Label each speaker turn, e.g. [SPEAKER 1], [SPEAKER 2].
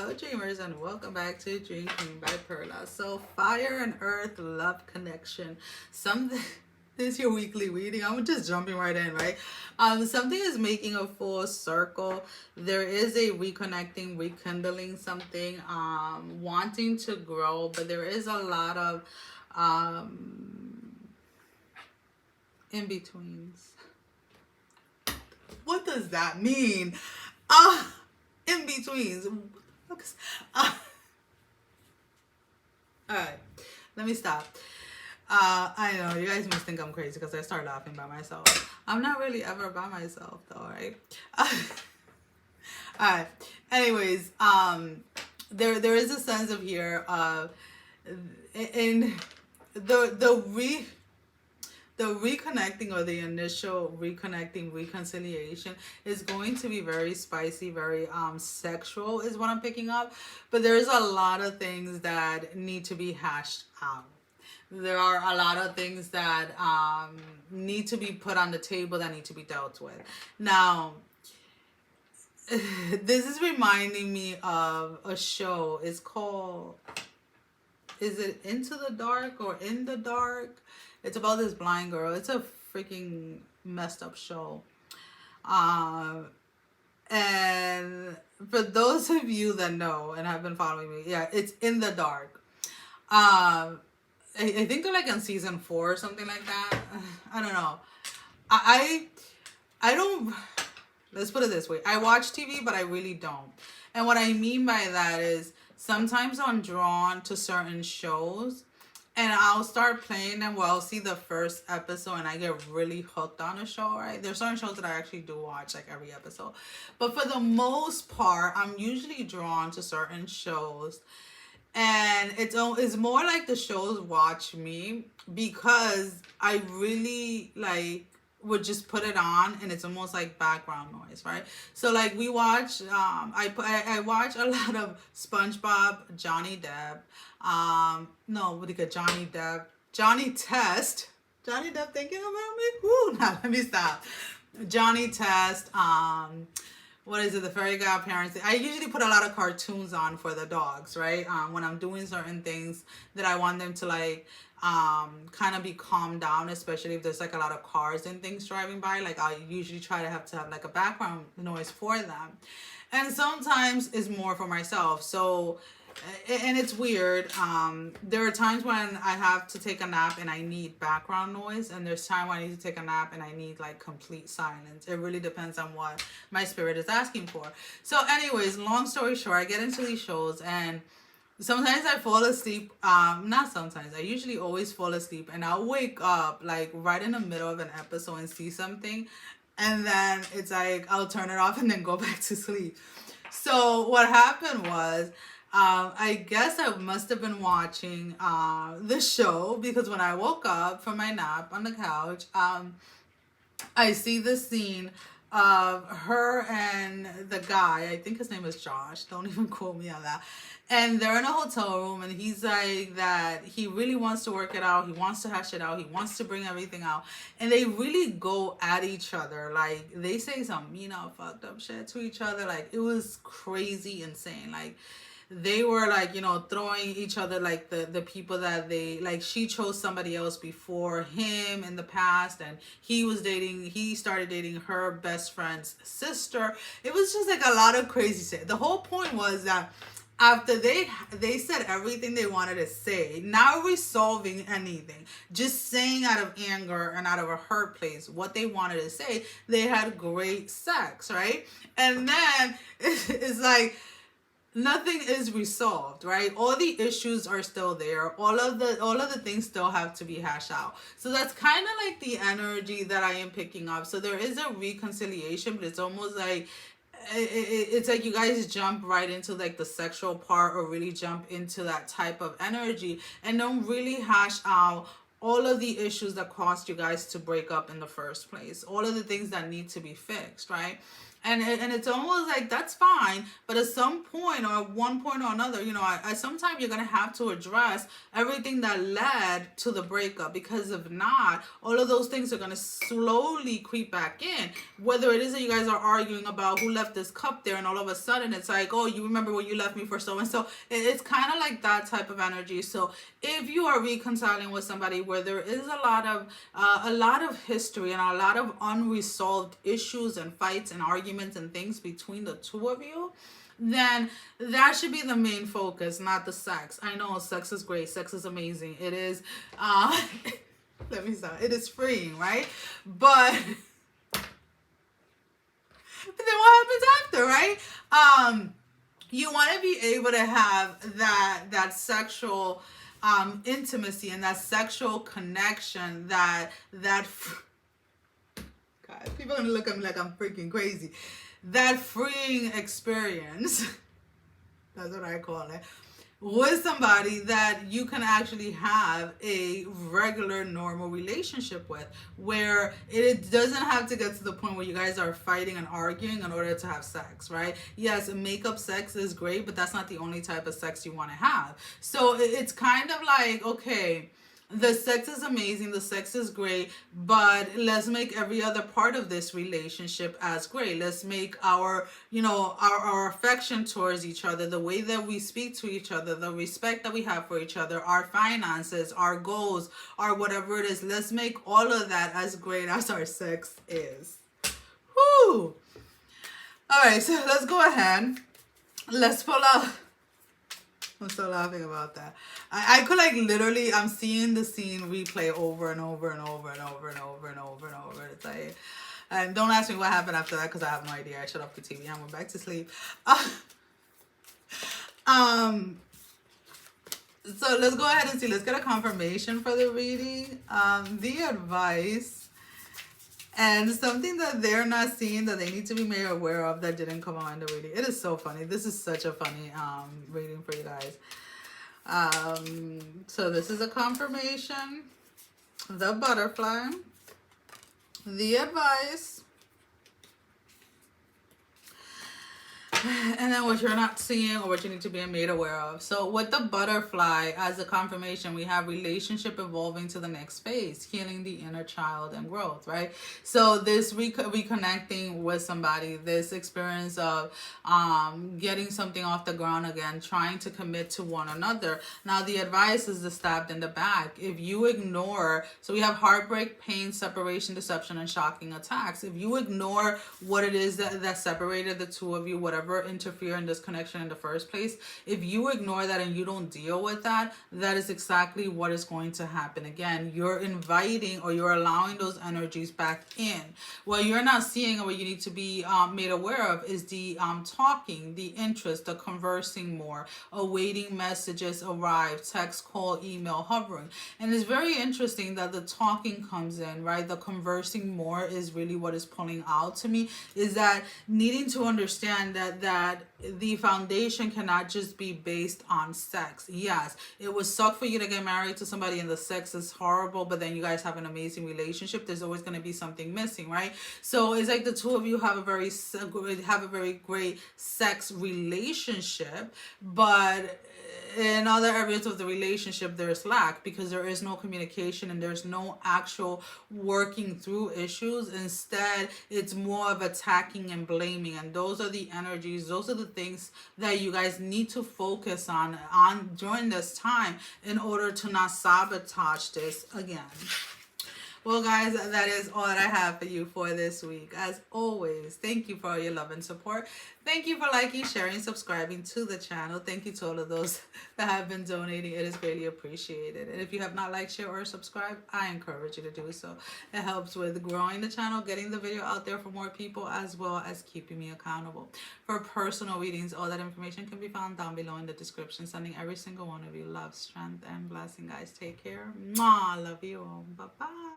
[SPEAKER 1] Hello dreamers, and welcome back to Dream Queen by PERLA'S. So fire and earth love connection. Something this is your weekly reading. I'm just jumping right in, right? Something is making a full circle. There is a reconnecting, rekindling something, wanting to grow, but there is a lot of in-betweens. What does that mean? In-betweens. Alright, let me stop. I know you guys must think I'm crazy because I start laughing by myself. I'm not really ever by myself though, right? Alright. Anyways, there is a sense of here in the reconnecting, or the initial reconnecting, reconciliation is going to be very spicy, very sexual is what I'm picking up. But there's a lot of things that need to be hashed out. There are a lot of things that need to be put on the table, that need to be dealt with. Now, this is reminding me of a show. It's called, is it Into the Dark or In the Dark? It's about this blind girl. It's a freaking messed up show. And for those of you that know and have been following me, yeah, it's In the Dark. I think they're like on season 4 or something like that. I don't know. I don't, let's put it this way. I watch TV, but I really don't. And what I mean by that is sometimes I'm drawn to certain shows, and I'll start playing them. Well, I'll see the first episode and I get really hooked on a show, right? There's certain shows that I actually do watch, like every episode. But for the most part, I'm usually drawn to certain shows. And it's more like the shows watch me, because I really would just put it on and it's almost like background noise, right? So like we watch, I watch a lot of SpongeBob, Johnny Depp, Johnny Test, Johnny Depp thinking about me? Ooh, now let me stop. Johnny Test, what is it, the Fairy Godparents. I usually put a lot of cartoons on for the dogs, right? When I'm doing certain things that I want them to like kind of be calmed down, especially if there's like a lot of cars and things driving by. Like I usually try to have like a background noise for them, and sometimes it's more for myself. So, and it's weird. There are times when I have to take a nap and I need background noise, and there's time when I need to take a nap and I need like complete silence. It really depends on what my spirit is asking for. So anyways, long story short, I get into these shows and sometimes I fall asleep. Not sometimes, I usually always fall asleep, and I'll wake up like right in the middle of an episode and see something, and then it's like I'll turn it off and then go back to sleep. So what happened was, I guess I must have been watching the show, because when I woke up from my nap on the couch, I see the scene of her and the guy. I think his name is Josh. Don't even quote me on that. And they're in a hotel room, and he's like that he really wants to work it out. He wants to hash it out. He wants to bring everything out. And they really go at each other. Like, they say some mean out, fucked up shit to each other. Like, it was crazy insane. Like, they were like, you know, throwing each other, like the people that they, like, she chose somebody else before him in the past, and he started dating her best friend's sister. It was just like a lot of crazy shit. The whole point was that after they said everything they wanted to say, not resolving anything, just saying out of anger and out of a hurt place what they wanted to say, they had great sex, right? And then it's like nothing is resolved, right? All the issues are still there. All of the things still have to be hashed out. So that's kind of like the energy that I am picking up. So there is a reconciliation, but it's almost like it's like you guys jump right into like the sexual part, or really jump into that type of energy, and don't really hash out all of the issues that caused you guys to break up in the first place, all of the things that need to be fixed, right? And it's almost like that's fine, but at some point or at one point or another, at some time you're gonna have to address everything that led to the breakup, because if not, all of those things are gonna slowly creep back in. Whether it is that you guys are arguing about who left this cup there, and all of a sudden it's like, oh, you remember when you left me for so and so. It's kind of like that type of energy. So if you are reconciling with somebody where there is a lot of history and a lot of unresolved issues and fights and arguments and things between the two of you, then that should be the main focus, not the sex. I know sex is great, sex is amazing, it is let me stop, it is freeing, right? But then what happens after, right? You want to be able to have that sexual intimacy and that sexual connection, God, people are gonna look at me like I'm freaking crazy. That freeing experience, that's what I call it, with somebody that you can actually have a regular, normal relationship with, where it doesn't have to get to the point where you guys are fighting and arguing in order to have sex, right? Yes, makeup sex is great, but that's not the only type of sex you want to have. So it's kind of like, okay, the sex is amazing, the sex is great, but let's make every other part of this relationship as great. Let's make our affection towards each other, the way that we speak to each other, the respect that we have for each other, our finances, our goals, our whatever it is, let's make all of that as great as our sex is. Whoo! All right, so let's go ahead. Let's pull out. I'm still laughing about that. I could literally, I'm seeing the scene replay over and over and over and over and over and over and over. It's like, and don't ask me what happened after that, because I have no idea. I shut off the TV. I went back to sleep. So let's go ahead and see. Let's get a confirmation for the reading. The advice. And something that they're not seeing that they need to be made aware of that didn't come out in the reading. It is so funny. This is such a funny reading for you guys. So this is a confirmation. The butterfly. The advice. And then what you're not seeing or what you need to be made aware of. So with the butterfly as a confirmation, we have relationship evolving to the next phase, healing the inner child and growth, right? So this reconnecting with somebody, this experience of getting something off the ground again, trying to commit to one another. Now the advice is the stabbed in the back. If you ignore, so we have heartbreak, pain, separation, deception, and shocking attacks. If you ignore what it is that separated the two of you, whatever interfere in this connection in the first place, if you ignore that and you don't deal with that, that is exactly what is going to happen. Again, you're inviting or you're allowing those energies back in. What you're not seeing or what you need to be made aware of is the talking, the interest, the conversing more, awaiting messages arrive, text, call, email, hovering. And it's very interesting that the talking comes in, right? The conversing more is really what is pulling out to me, is that needing to understand that the foundation cannot just be based on sex. Yes, it would suck for you to get married to somebody and the sex is horrible, but then you guys have an amazing relationship. There's always going to be something missing, right? So it's like the two of you have a very great sex relationship, but in other areas of the relationship there's lack, because there is no communication and there's no actual working through issues. Instead, it's more of attacking and blaming, and those are the energies, those are the things that you guys need to focus on during this time in order to not sabotage this again. Well, guys, that is all that I have for you for this week. As always, thank you for all your love and support. Thank you for liking, sharing, subscribing to the channel. Thank you to all of those that have been donating. It is greatly appreciated. And if you have not liked, share, or subscribed, I encourage you to do so. It helps with growing the channel, getting the video out there for more people, as well as keeping me accountable. For personal readings, all that information can be found down below in the description. Sending every single one of you love, strength, and blessing, guys. Take care. Mwah. Love you all. Bye-bye.